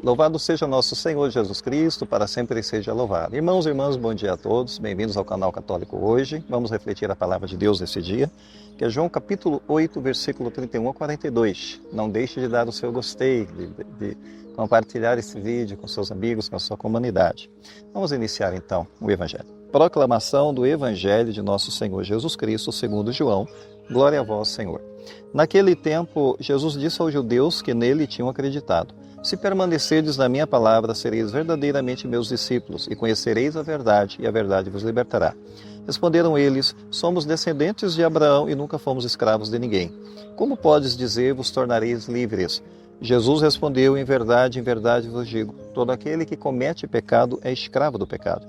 Louvado seja nosso Senhor Jesus Cristo, para sempre seja louvado. Irmãos e irmãs, bom dia a todos, bem-vindos ao canal Católico Hoje. Vamos refletir a palavra de Deus nesse dia, que é João capítulo 8, versículo 31 a 42. Não deixe de dar o seu gostei, de compartilhar esse vídeo com seus amigos, com a sua comunidade. Vamos iniciar então o Evangelho. Proclamação do Evangelho de nosso Senhor Jesus Cristo, segundo João. Glória a vós, Senhor. Naquele tempo, Jesus disse aos judeus que nele tinham acreditado: se permanecerdes na minha palavra, sereis verdadeiramente meus discípulos, e conhecereis a verdade, e a verdade vos libertará. Responderam eles: somos descendentes de Abraão e nunca fomos escravos de ninguém. Como podes dizer, vos tornareis livres? Jesus respondeu: em verdade vos digo, todo aquele que comete pecado é escravo do pecado.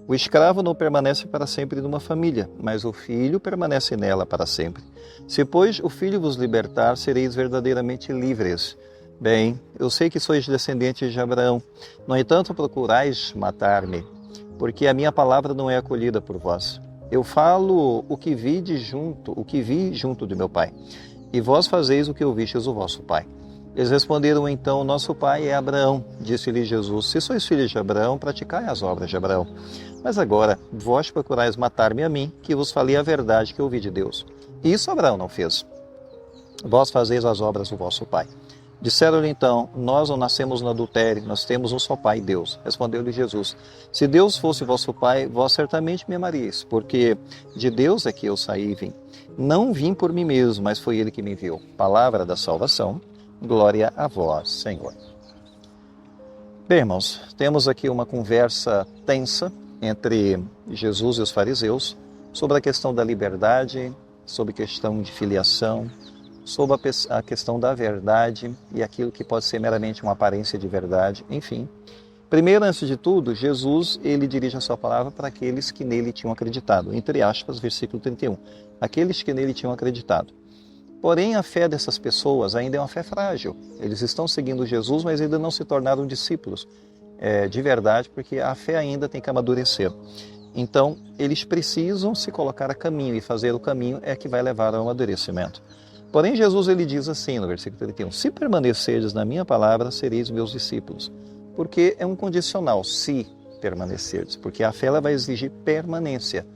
O escravo não permanece para sempre numa família, mas o filho permanece nela para sempre. Se, pois, o filho vos libertar, sereis verdadeiramente livres. Bem, eu sei que sois descendentes de Abraão. No entanto, procurais matar-me, porque a minha palavra não é acolhida por vós. Eu falo o que vi junto de meu pai, e vós fazeis o que ouvistes o vosso pai. Eles responderam então: nosso pai é Abraão. Disse-lhe Jesus: se sois filhos de Abraão, praticai as obras de Abraão. Mas agora, vós procurais matar-me a mim, que vos falei a verdade que ouvi de Deus. E isso Abraão não fez. Vós fazeis as obras do vosso pai. Disseram-lhe então: nós não nascemos no adultério, nós temos um só pai, Deus. Respondeu-lhe Jesus: se Deus fosse vosso pai, vós certamente me amaríeis, porque de Deus é que eu saí e vim. Não vim por mim mesmo, mas foi ele que me enviou. Palavra da salvação. Glória a vós, Senhor. Bem, irmãos, temos aqui uma conversa tensa entre Jesus e os fariseus sobre a questão da liberdade, sobre a questão de filiação, sobre a questão da verdade e aquilo que pode ser meramente uma aparência de verdade, enfim. Primeiro, antes de tudo, Jesus, ele dirige a sua palavra para aqueles que nele tinham acreditado, entre aspas, versículo 31, aqueles que nele tinham acreditado. Porém, a fé dessas pessoas ainda é uma fé frágil. Eles estão seguindo Jesus, mas ainda não se tornaram discípulos de verdade, porque a fé ainda tem que amadurecer. Então, eles precisam se colocar a caminho, e fazer o caminho é que vai levar ao amadurecimento. Porém, Jesus ele diz assim no versículo 31, se permanecerdes na minha palavra, sereis meus discípulos. Porque é um condicional, se permanecerdes, porque a fé ela vai exigir permanência,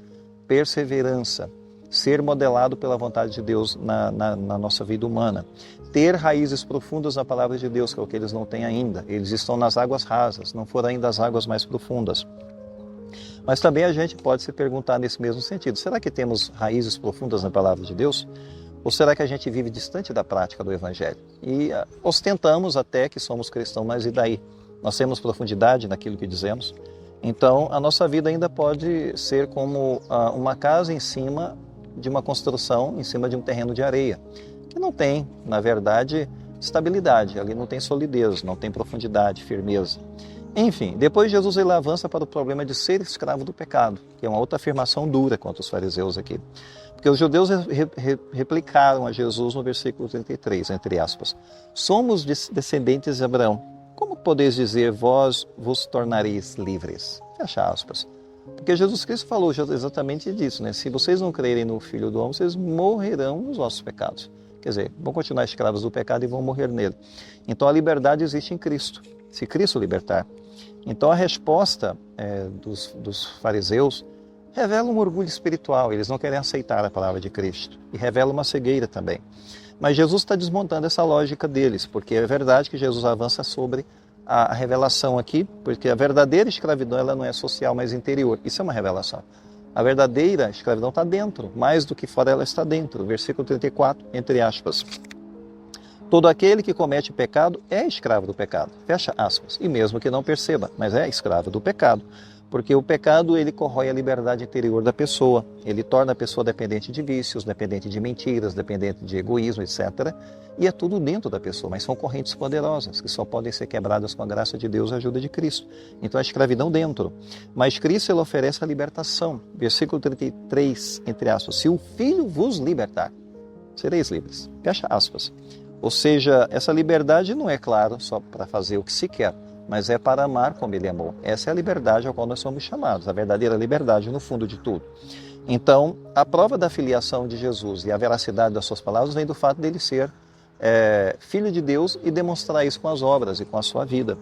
perseverança, ser modelado pela vontade de Deus na nossa vida humana, ter raízes profundas na palavra de Deus, que é o que eles não têm ainda. Eles estão nas águas rasas, não foram ainda as águas mais profundas. Mas também a gente pode se perguntar nesse mesmo sentido, será que temos raízes profundas na palavra de Deus? Ou será que a gente vive distante da prática do Evangelho? E ostentamos até que somos cristãos, mas e daí? Nós temos profundidade naquilo que dizemos? Então, a nossa vida ainda pode ser como uma casa em cima de uma construção, em cima de um terreno de areia, que não tem, na verdade, estabilidade, ali não tem solidez, não tem profundidade, firmeza. Enfim, depois Jesus ele avança para o problema de ser escravo do pecado, que é uma outra afirmação dura contra os fariseus aqui. Porque os judeus replicaram a Jesus no versículo 33, entre aspas. Somos descendentes de Abraão. Como podeis dizer, vós vos tornareis livres? Fecha aspas. Porque Jesus Cristo falou exatamente disso, né? Se vocês não crerem no Filho do Homem, vocês morrerão nos vossos pecados. Quer dizer, vão continuar escravos do pecado e vão morrer nele. Então a liberdade existe em Cristo, se Cristo libertar. Então a resposta dos fariseus revela um orgulho espiritual, eles não querem aceitar a palavra de Cristo. E revela uma cegueira também. Mas Jesus está desmontando essa lógica deles, porque é verdade que Jesus avança sobre a revelação aqui, porque a verdadeira escravidão ela não é social, mas interior. Isso é uma revelação. A verdadeira escravidão está dentro, mais do que fora ela está dentro. Versículo 34, entre aspas. Todo aquele que comete pecado é escravo do pecado. Fecha aspas. E mesmo que não perceba, mas é escravo do pecado. Porque o pecado, ele corrói a liberdade interior da pessoa. Ele torna a pessoa dependente de vícios, dependente de mentiras, dependente de egoísmo, etc. E é tudo dentro da pessoa, mas são correntes poderosas, que só podem ser quebradas com a graça de Deus e a ajuda de Cristo. Então a escravidão dentro. Mas Cristo, ele oferece a libertação. Versículo 33, entre aspas. Se o Filho vos libertar, sereis livres. Fecha aspas. Ou seja, essa liberdade não é, claro, só para fazer o que se quer, mas é para amar como ele amou. Essa é a liberdade ao qual nós somos chamados, a verdadeira liberdade no fundo de tudo. Então, a prova da filiação de Jesus e a veracidade das suas palavras vem do fato dele ser filho de Deus e demonstrar isso com as obras e com a sua vida.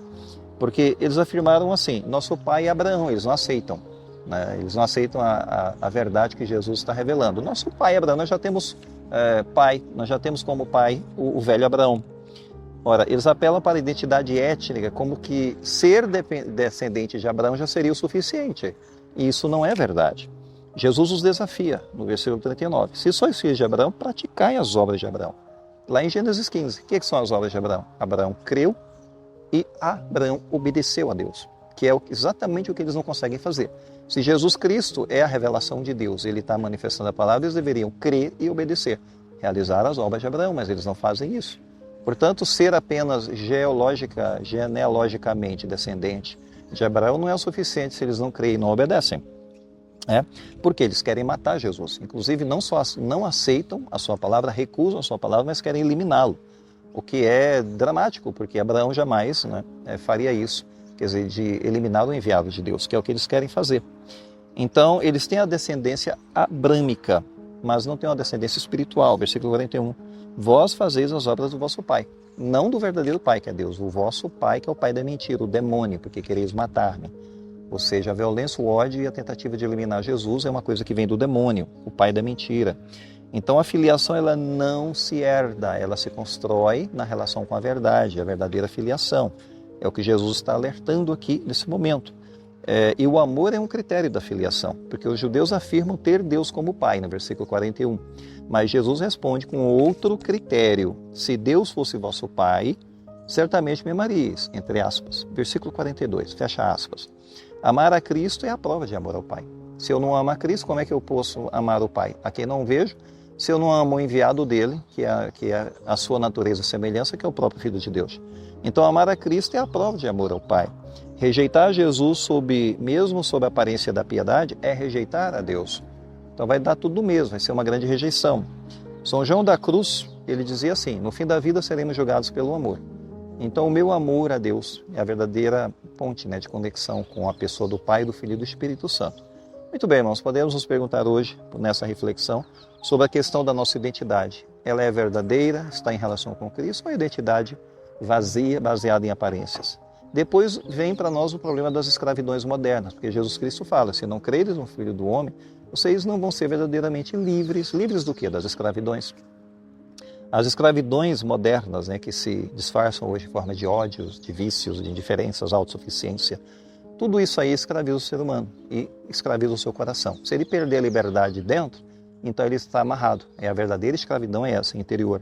Porque eles afirmaram assim, nosso pai é Abraão, eles não aceitam. Né? Eles não aceitam a verdade que Jesus está revelando. Nosso pai é Abraão, nós já temos pai, nós já temos como pai o velho Abraão. Ora, eles apelam para a identidade étnica, como que ser descendente de Abraão já seria o suficiente. E isso não é verdade. Jesus os desafia, no versículo 39. Se sois filhos de Abraão, praticai as obras de Abraão. Lá em Gênesis 15, o que são as obras de Abraão? Abraão creu e Abraão obedeceu a Deus, que é exatamente o que eles não conseguem fazer. Se Jesus Cristo é a revelação de Deus, ele está manifestando a palavra, eles deveriam crer e obedecer, realizar as obras de Abraão, mas eles não fazem isso. Portanto, ser apenas genealogicamente descendente de Abraão não é o suficiente se eles não creem e não obedecem. Porque eles querem matar Jesus. Inclusive, não só não aceitam a sua palavra, recusam a sua palavra, mas querem eliminá-lo. O que é dramático, porque Abraão jamais faria isso, quer dizer, de eliminar o enviado de Deus, que é o que eles querem fazer. Então, eles têm a descendência abrâmica, mas não têm uma descendência espiritual. Versículo 41. Vós fazeis as obras do vosso pai, não do verdadeiro pai, que é Deus, o vosso pai, que é o pai da mentira, o demônio, porque quereis matar-me. Ou seja, a violência, o ódio e a tentativa de eliminar Jesus é uma coisa que vem do demônio, o pai da mentira. Então a filiação ela não se herda, ela se constrói na relação com a verdade, a verdadeira filiação. É o que Jesus está alertando aqui nesse momento. E o amor é um critério da filiação, porque os judeus afirmam ter Deus como pai, no versículo 41. Mas Jesus responde com outro critério. Se Deus fosse vosso pai, certamente me amaríeis, entre aspas. Versículo 42, fecha aspas. Amar a Cristo é a prova de amor ao Pai. Se eu não amo a Cristo, como é que eu posso amar o Pai? A quem não vejo, se eu não amo o enviado dele, que é a sua natureza e semelhança, que é o próprio Filho de Deus. Então, amar a Cristo é a prova de amor ao Pai. Rejeitar Jesus, mesmo sob a aparência da piedade, é rejeitar a Deus. Então vai dar tudo mesmo, vai ser uma grande rejeição. São João da Cruz, ele dizia assim, no fim da vida seremos julgados pelo amor. Então o meu amor a Deus é a verdadeira ponte de conexão com a pessoa do Pai, do Filho e do Espírito Santo. Muito bem, irmãos, podemos nos perguntar hoje, nessa reflexão, sobre a questão da nossa identidade. Ela é verdadeira, está em relação com Cristo, ou é identidade vazia, baseada em aparências? Depois vem para nós o problema das escravidões modernas, porque Jesus Cristo fala, se não creres no Filho do Homem, vocês não vão ser verdadeiramente livres. Livres do quê? Das escravidões. As escravidões modernas, que se disfarçam hoje em forma de ódios, de vícios, de indiferenças, autossuficiência, tudo isso aí escraviza o ser humano e escraviza o seu coração. Se ele perder a liberdade dentro, então ele está amarrado. A verdadeira escravidão é essa, interior.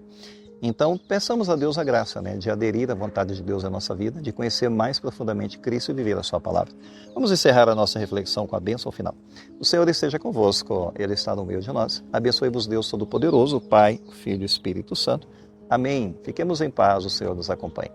Então, peçamos a Deus a graça de aderir à vontade de Deus na nossa vida, de conhecer mais profundamente Cristo e viver a sua palavra. Vamos encerrar a nossa reflexão com a bênção final. O Senhor esteja convosco, Ele está no meio de nós. Abençoe-vos Deus Todo-Poderoso, Pai, Filho e Espírito Santo. Amém. Fiquemos em paz, o Senhor nos acompanhe.